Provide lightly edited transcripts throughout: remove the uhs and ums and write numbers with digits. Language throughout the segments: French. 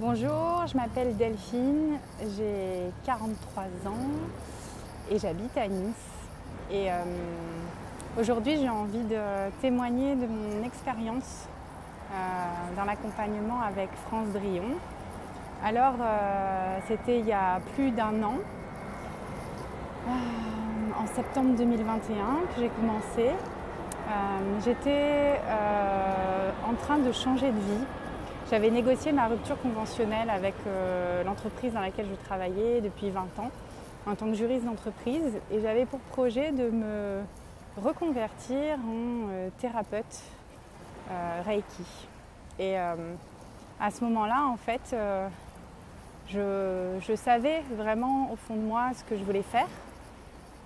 Bonjour, je m'appelle Delphine, j'ai 43 ans et j'habite à Nice. Et aujourd'hui, j'ai envie de témoigner de mon expérience dans l'accompagnement avec France Drillon. Alors, c'était il y a plus d'un an, en septembre 2021, que j'ai commencé. J'étais en train de changer de vie. J'avais négocié ma rupture conventionnelle avec l'entreprise dans laquelle je travaillais depuis 20 ans en tant que juriste d'entreprise et j'avais pour projet de me reconvertir en thérapeute Reiki. Et à ce moment-là, en fait, je savais vraiment au fond de moi ce que je voulais faire,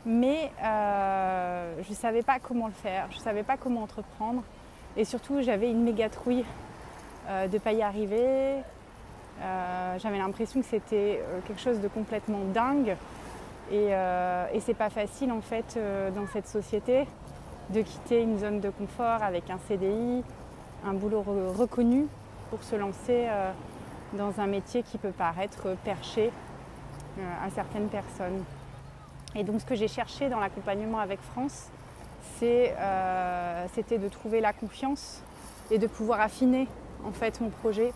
mais je ne savais pas comment le faire, je ne savais pas comment entreprendre et surtout j'avais une méga trouille de ne pas y arriver. J'avais l'impression que c'était quelque chose de complètement dingue et c'est pas facile en fait dans cette société de quitter une zone de confort avec un CDI, un boulot reconnu pour se lancer dans un métier qui peut paraître perché à certaines personnes. Et donc ce que j'ai cherché dans l'accompagnement avec France, c'était de trouver la confiance et de pouvoir affiner en fait mon projet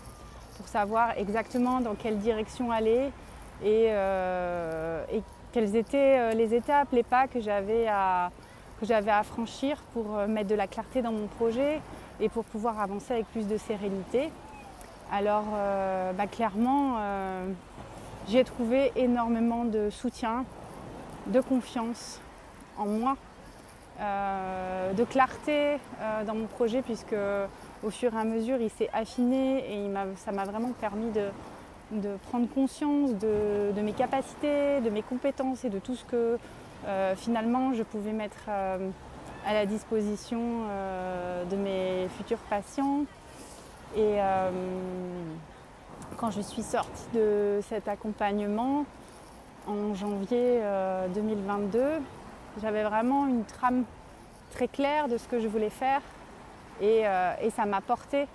pour savoir exactement dans quelle direction aller et quelles étaient les étapes, les pas que j'avais à franchir pour mettre de la clarté dans mon projet et pour pouvoir avancer avec plus de sérénité. Alors clairement, j'ai trouvé énormément de soutien, de confiance en moi, de clarté dans mon projet puisque au fur et à mesure il s'est affiné et ça m'a vraiment permis de prendre conscience de mes capacités, de mes compétences et de tout ce que finalement je pouvais mettre à la disposition de mes futurs patients. Et quand je suis sortie de cet accompagnement en janvier 2022, j'avais vraiment une trame très claire de ce que je voulais faire et ça m'a porté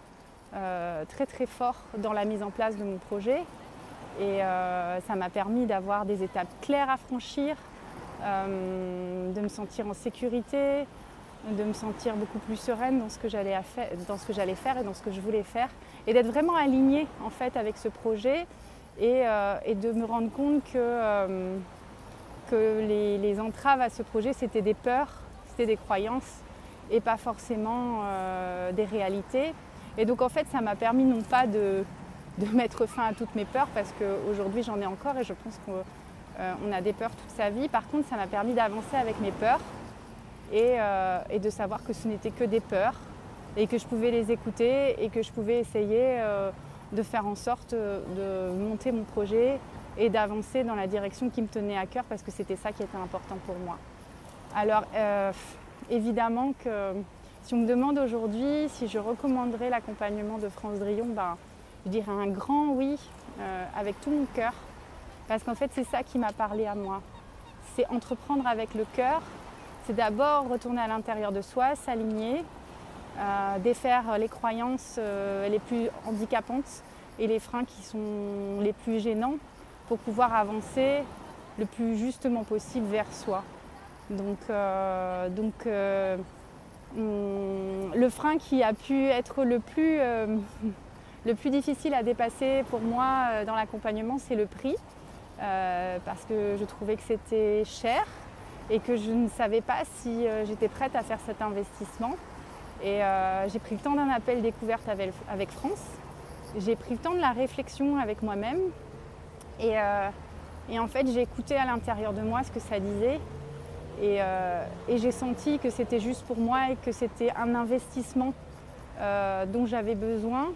très très fort dans la mise en place de mon projet et ça m'a permis d'avoir des étapes claires à franchir, de me sentir en sécurité, de me sentir beaucoup plus sereine dans ce que j'allais faire et dans ce que je voulais faire et d'être vraiment alignée en fait avec ce projet et de me rendre compte que les entraves à ce projet c'était des peurs, c'était des croyances et pas forcément des réalités. Et donc en fait ça m'a permis non pas de mettre fin à toutes mes peurs parce qu'aujourd'hui j'en ai encore et je pense qu'on a des peurs toute sa vie. Par contre ça m'a permis d'avancer avec mes peurs et de savoir que ce n'était que des peurs et que je pouvais les écouter et que je pouvais essayer de faire en sorte de monter mon projet et d'avancer dans la direction qui me tenait à cœur parce que c'était ça qui était important pour moi. Alors évidemment que si on me demande aujourd'hui si je recommanderais l'accompagnement de France Drillon, je dirais un grand oui avec tout mon cœur parce qu'en fait c'est ça qui m'a parlé à moi. C'est entreprendre avec le cœur, c'est d'abord retourner à l'intérieur de soi, s'aligner, défaire les croyances les plus handicapantes et les freins qui sont les plus gênants pour pouvoir avancer le plus justement possible vers soi. Donc le frein qui a pu être le plus difficile à dépasser pour moi dans l'accompagnement, c'est le prix, parce que je trouvais que c'était cher et que je ne savais pas si j'étais prête à faire cet investissement. Et j'ai pris le temps d'un appel découverte avec France. J'ai pris le temps de la réflexion avec moi-même et en fait j'ai écouté à l'intérieur de moi ce que ça disait et j'ai senti que c'était juste pour moi et que c'était un investissement dont j'avais besoin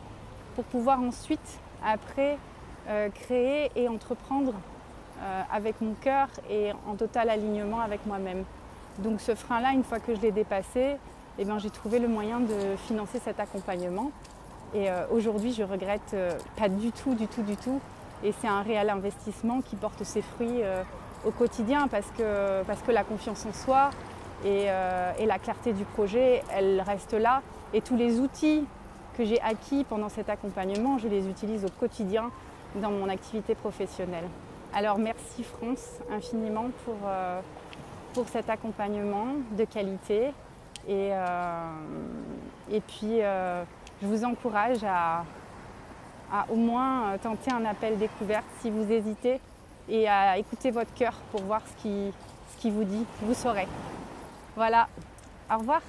pour pouvoir ensuite après créer et entreprendre avec mon cœur et en total alignement avec moi-même. Donc ce frein-là, une fois que je l'ai dépassé, j'ai trouvé le moyen de financer cet accompagnement. Et aujourd'hui, je regrette pas du tout. Et c'est un réel investissement qui porte ses fruits au quotidien parce que la confiance en soi et la clarté du projet, elle reste là. Et tous les outils que j'ai acquis pendant cet accompagnement, je les utilise au quotidien dans mon activité professionnelle. Alors merci France infiniment pour cet accompagnement de qualité et puis je vous encourage à au moins tenter un appel découverte si vous hésitez et à écouter votre cœur pour voir ce qui vous dit, vous saurez. Voilà, au revoir.